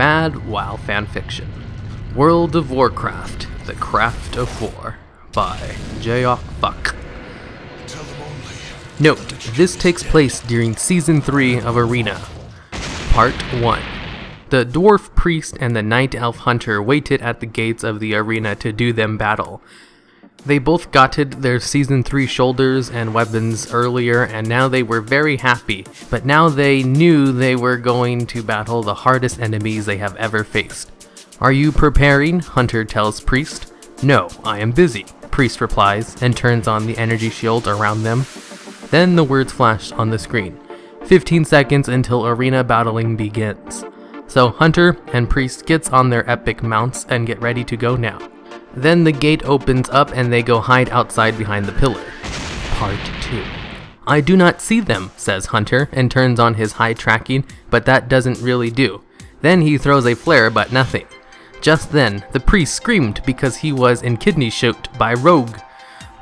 Bad WoW Fanfiction. World of Warcraft, The Craft of War, by Yugioh. Note, this takes place during Season 3 of Arena. Part 1. The Dwarf Priest and the Night Elf Hunter waited at the gates of the arena to do them battle. They both gutted their Season 3 shoulders and weapons earlier, and now they were very happy, but now they knew they were going to battle the hardest enemies they have ever faced. "Are you preparing?" Hunter tells Priest. "No, I am busy," Priest replies, and turns on the energy shield around them. Then the words flash on the screen. 15 seconds until arena battling begins. So Hunter and Priest gets on their epic mounts and get ready to go now. Then the gate opens up and they go hide outside behind the pillar. Part 2. "I do not see them," says Hunter, and turns on his high tracking, but that doesn't really do. Then he throws a flare, but nothing. Just then, the priest screamed because he was in kidney shot by Rogue.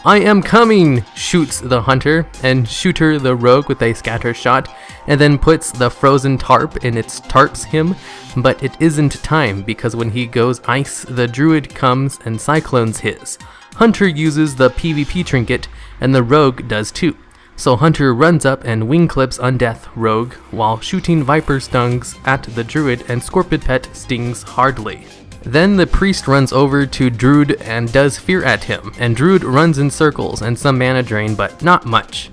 "I am coming!" shoots the Hunter, and Shooter the Rogue with a scatter shot, and then puts the frozen tarp in its tarps him, but it isn't time because when he goes ice, the Druid comes and cyclones his. Hunter uses the PvP trinket, and the Rogue does too. So Hunter runs up and wing clips Undeath Rogue while shooting Viper Stungs at the Druid, and Scorpid stings hardly. Then the priest runs over to Druid and does fear at him, and Druid runs in circles and some mana drain, but not much.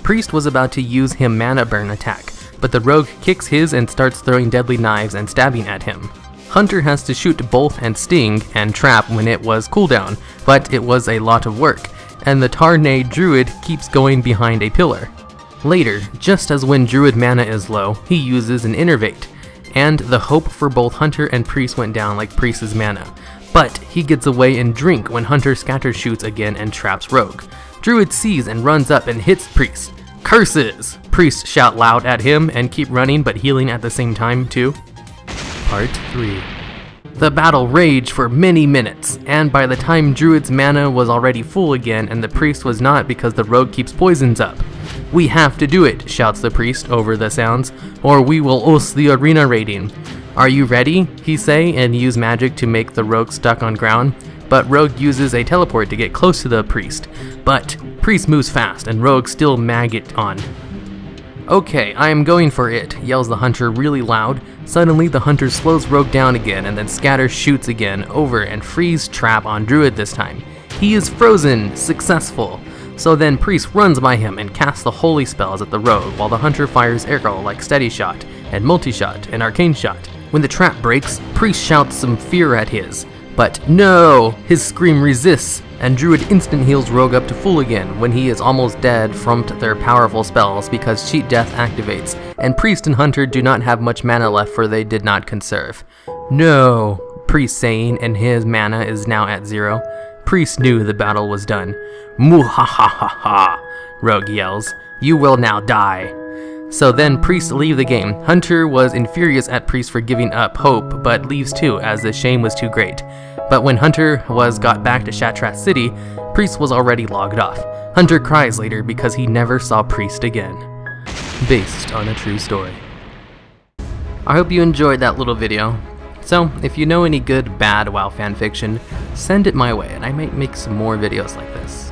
Priest was about to use him mana burn attack, but the rogue kicks his and starts throwing deadly knives and stabbing at him. Hunter has to shoot both and sting and trap when it was cooldown, but it was a lot of work, and the Tarnay Druid keeps going behind a pillar. Later, just as when Druid mana is low, he uses an Innervate, and the hope for both Hunter and Priest went down like Priest's mana. But he gets away and drink when Hunter scatter shoots again and traps Rogue. Druid sees and runs up and hits Priest. "Curses!" Priest shout loud at him and keep running but healing at the same time too. Part 3. The battle raged for many minutes, and by the time Druid's mana was already full again and the Priest was not because the Rogue keeps poisons up. "We have to do it," shouts the Priest over the sounds, "or we will lose the arena rating." "Are you ready?" he say, and use magic to make the Rogue stuck on ground, but Rogue uses a teleport to get close to the Priest. But Priest moves fast and Rogue still maggot on. "Okay, I am going for it," yells the Hunter really loud. Suddenly the Hunter slows Rogue down again and then scatter shoots again over and freeze trap on Druid this time. He is frozen! Successful! So then Priest runs by him and casts the holy spells at the Rogue while the Hunter fires arrow like Steady Shot and Multi-Shot and Arcane Shot. When the trap breaks, Priest shouts some fear at his. But no! His scream resists, and Druid instant heals Rogue up to full again when he is almost dead from their powerful spells because Cheat Death activates, and Priest and Hunter do not have much mana left for they did not conserve. "No!" Priest saying, and his mana is now at 0. Priest knew the battle was done. "Muhahaha!" Rogue yells. "You will now die." So then Priest leave the game. Hunter was infurious at Priest for giving up hope, but leaves too as the shame was too great. But when Hunter got back to Shattrath City, Priest was already logged off. Hunter cries later because he never saw Priest again. Based on a true story. I hope you enjoyed that little video. So, if you know any good bad WoW fanfiction, send it my way and I might make some more videos like this.